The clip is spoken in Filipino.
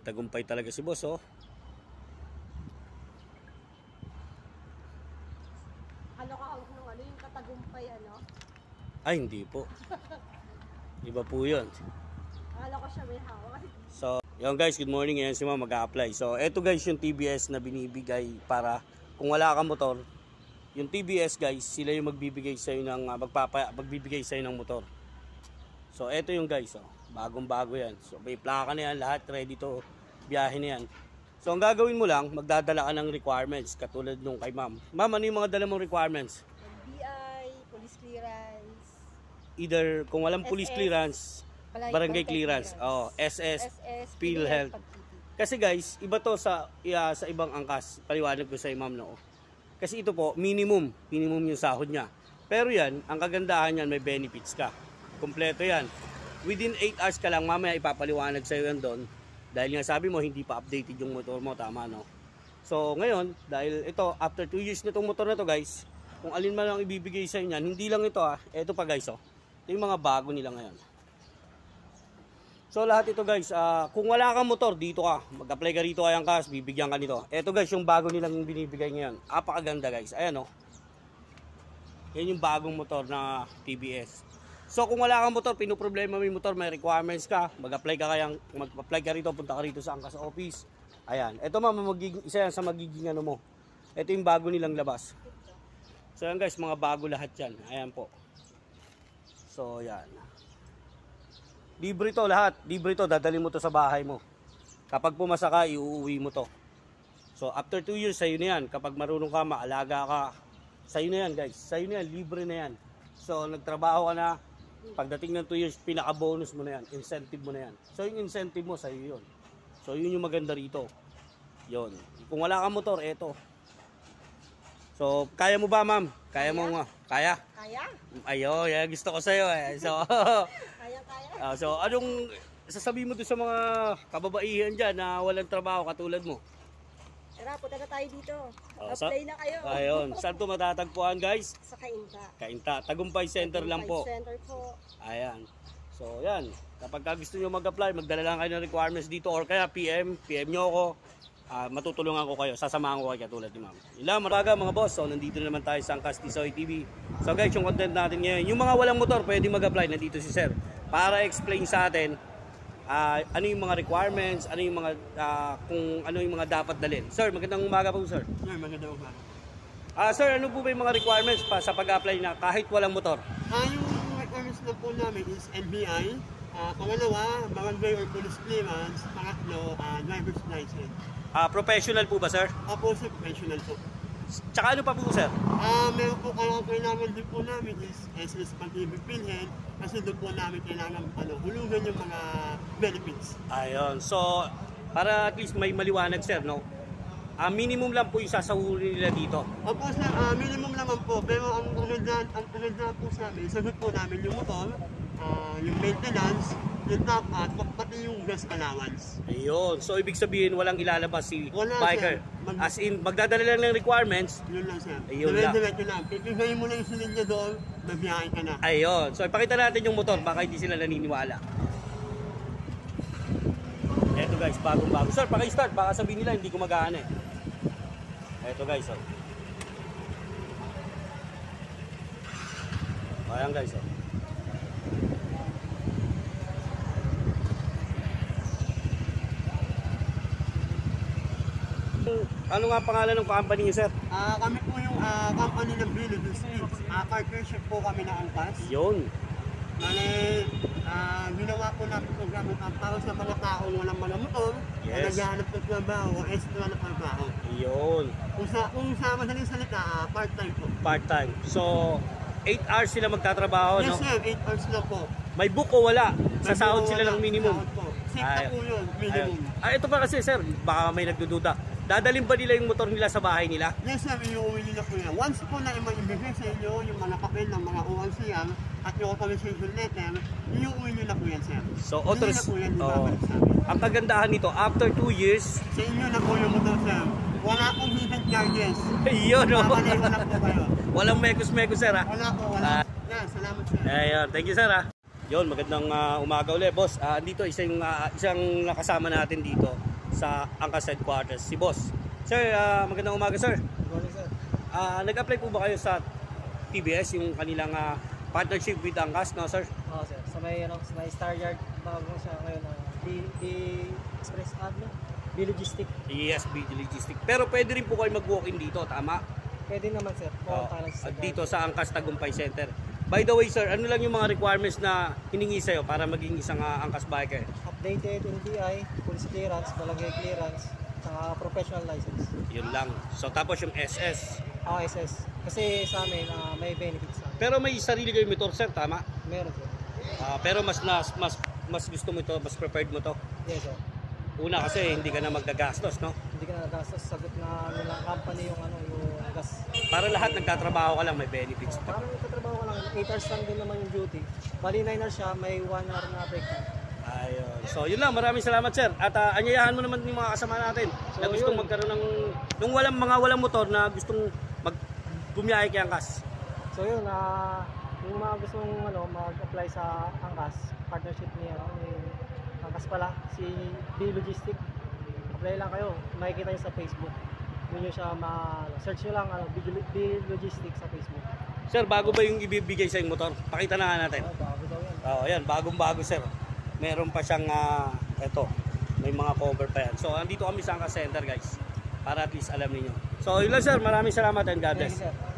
tagumpay talaga si boss, oh. Ano ka nung ano yung katagumpay ano? Ay, hindi po. Iba po yun. Akala ko siya may hawak kasi So, yun guys, good morning. Ayan si ma'am mag-a-apply. So, eto guys yung TBS na binibigay para kung wala kang motor, yung TBS guys, sila yung magbibigay sa iyo ng magbibigay sa iyo ng motor. So, eto yung guys, oh. Bagong-bago yan. So, may plaka na yan, lahat ready to biyahe na yan. So, ang gagawin mo lang, magdadala ka ng requirements katulad nung kay ma'am. Ma'am, ano yung mga dala mong requirements? NBI, police clearance, Either kung walang police clearance, barangay clearance, SS, PhilHealth. Kasi guys, iba to sa ibang angkas. Paliwanag ko sa ma'am, no. Kasi ito po, minimum yung sahod niya. Pero yan, ang kagandahan niyan, may benefits ka. Kompleto yan. Within 8 hours ka lang, mamaya ipapaliwanag sa iyo yan doon. Dahil nga sabi mo, hindi pa updated yung motor mo, tama, no? So ngayon, dahil ito, after 2 years na itong motor na to guys, kung alin man lang ibibigay sa inyo yan, hindi lang ito ito pa guys, oh. Ito yung mga bago nila ngayon. So lahat ito guys, kung wala kang motor, dito ka. Mag-apply ka rito kay Angkas, bibigyan ka nito. Ito guys, yung bago nilang binibigay ngayon. Apakaganda guys. Ayan, oh. Yan yung bagong motor na TBS. So kung wala kang motor, pinoproblema mo yung motor, may requirements ka, mag-apply ka rito, punta ka rito sa Angkas office. Ayan. Ito isa yan sa magiging ano mo. Ito yung bago nilang labas. So yan guys, mga bago lahat yan. Ayan po. So yan. Libre to lahat. Libre to, dadali mo to sa bahay mo. Kapag pumasa ka, iuuwi mo to. So after 2 years, sa'yo na yan. Kapag marunong ka, maalaga ka, sa'yo na yan guys. Sa'yo na yan, libre na yan. So nagtrabaho ka na, pagdating ng 2 years, pinaka-bonus mo na yan. Incentive mo na yan. So yung incentive mo, sa'yo yun. So yun yung maganda rito. Yun. Kung wala kang motor, eto. So, kaya mo ba, ma'am? Kaya mo nga? Kaya? kaya? Ayo, yan gusto ko sa'yo eh. So, Kaya. so anong sasabihin mo doon sa mga kababaihan dyan na walang trabaho katulad mo? Tara, punta na tayo dito. Oh, Apply na kayo. Ayun. Saan ito matatagpuan guys? Sa Kainta. Kainta. Tagumpay Center lang po. Center po. Ayan. So, yan. Kapag gusto nyo mag-apply, magdala lang kayo ng requirements dito or kaya PM nyo ako. Matutulungan ko kayo, sasamahan ko kayo katulad ni ma'am. Ilang maraga mga boss, so nandito naman tayo sa Angkas Tisoy TV. So guys, yung content natin ngayon, yung mga walang motor, pwede mag-apply, nandito si sir. Para explain sa atin, ano yung mga requirements, ano yung mga, kung ano yung mga dapat dalhin. Sir, magandang umaga po sir. Magandang umaga. Sir, ano po ba yung mga requirements pa sa pag-apply na kahit walang motor? Yung requirements na po namin is NBI, pangalawa, barangay or police clearance, pangatlo, driver's license. Professional po ba sir? Apo sir, professional po. Tsaka ano pa po sir? Meron po kailangan din po namin is SS Pag-ibig PhilHealth kasi doon po namin kailangan hulugan yung mga benefits. Ayun, so para at least may maliwanag sir, no? Minimum lang po yung sasahurin nila dito. Opo sir, minimum naman po, pero ang unod na po sa amin, sagot po namin yung motor, yung maintenance, yung top at pati yung gas allowance. Ayun. So, ibig sabihin, walang ilalabas si Wala, biker. sir. As in, magdadala lang ng requirements. Yun lang sir. Ayun lang. Diretso lang. Pipigay mo lang yung sinilya doon, mabiyahin ka na. Ayun. So, ipakita natin yung motor. Baka hindi sila naniniwala. Eto guys, bagong-bago. Sir, paki-start. Baka sabihin nila, hindi gumagana eh. Eto guys, oh. Ayan guys, oh. Ano nga pangalan ng company niyo, sir? Kami po yung company ng Billy Streets. Partnership po kami na Angkas. Yun. Mali, ginawa po namin program para sa mga taong walang mga motor na Yes. naghahanap ng trabaho o extra na trabaho. Yun. Kung sa madaling salita, part-time po. Part-time. So, 8 hours sila magtatrabaho, Yes no? sir, 8 hours na po. May book o wala? Sa sahod sila ng minimum. Sahod po. Safe na po yun, minimum. Ito pa kasi, sir, baka may nagdududa. Dadalhin ba nila yung motor nila sa bahay nila? Yes sir, iuwi nila po yan. Once po na ibigay sa inyo yung mga papel ng mga ORCR at yung authorization letter, iuwi nila po yan sir. So, Hindi na po yan ibabalik sa amin. ang kagandahan nito, after 2 years, Sa inyo na po yung motor sir. Wala pong hidden charges. yun, no? Mapaneho na po kayo. Walang mekos-mekos, sir, ha? Wala po, wala. Yan, salamat sir. Ayun, thank you, sir, ha? Yun, magandang umaga ulit, boss. Andito, isang nakasama natin dito. sa Angkas Headquarters, si Boss. Sir, magandang umaga sir. Good morning, sir. Nag-apply po ba kayo sa TBS, yung kanilang partnership with Angkas, no sir? Oo, sir. Sa may Star Yard, bago siya ngayon na Express B Logistic. Yes, BD Logistic. Pero pwede rin po kayo mag-walk-in dito, tama? Pwede naman, sir. Pumunta lang sa Dito sa Angkas Tagumpay Center. By the way sir, ano lang yung mga requirements na hiningi sa'yo para maging isang Angkas biker? Updated NBI, police clearance, barangay clearance, saka professional license. Yun lang. So tapos yung SS. SS. Kasi sa amin, may benefits sa amin. Pero may sarili kayong motor sir, tama? Meron, sir. Pero mas gusto mo ito, mas preferred mo to. Yes, sir. Una kasi hindi ka na maggagastos, no? Hindi ka na nagastos. Sagot na nilang company yung gas. Para lahat nagtatrabaho ka lang, may benefits. Parang nagtatrabaho ka lang. 8 hours lang din naman yung duty. Bali 9 hours siya, may 1 hour na break. Ayun. So yun lang, maraming salamat sir. At anyayahan mo naman yung mga kasama natin na So, gustong yun. magkaroon ng nung walang motor na gustong bumiyahe kay Angkas. So yun, yung mga gustong mag-apply sa Angkas, partnership ni Angkas pala, si B Logistic. Apply lang kayo, makikita nyo sa Facebook. Doon nyo siya search nyo lang B Logistic sa Facebook. Sir, bago ba yung ibibigay sa yung motor? Pakita na nga natin. Bago daw yan. Ayan, bagong-bago sir. Meron pa siyang eto, may mga cover pa yan. So andito kami sa Angkas Center guys, para at least alam niyo. So yun lang sir, maraming salamat and God bless. Thank you, sir.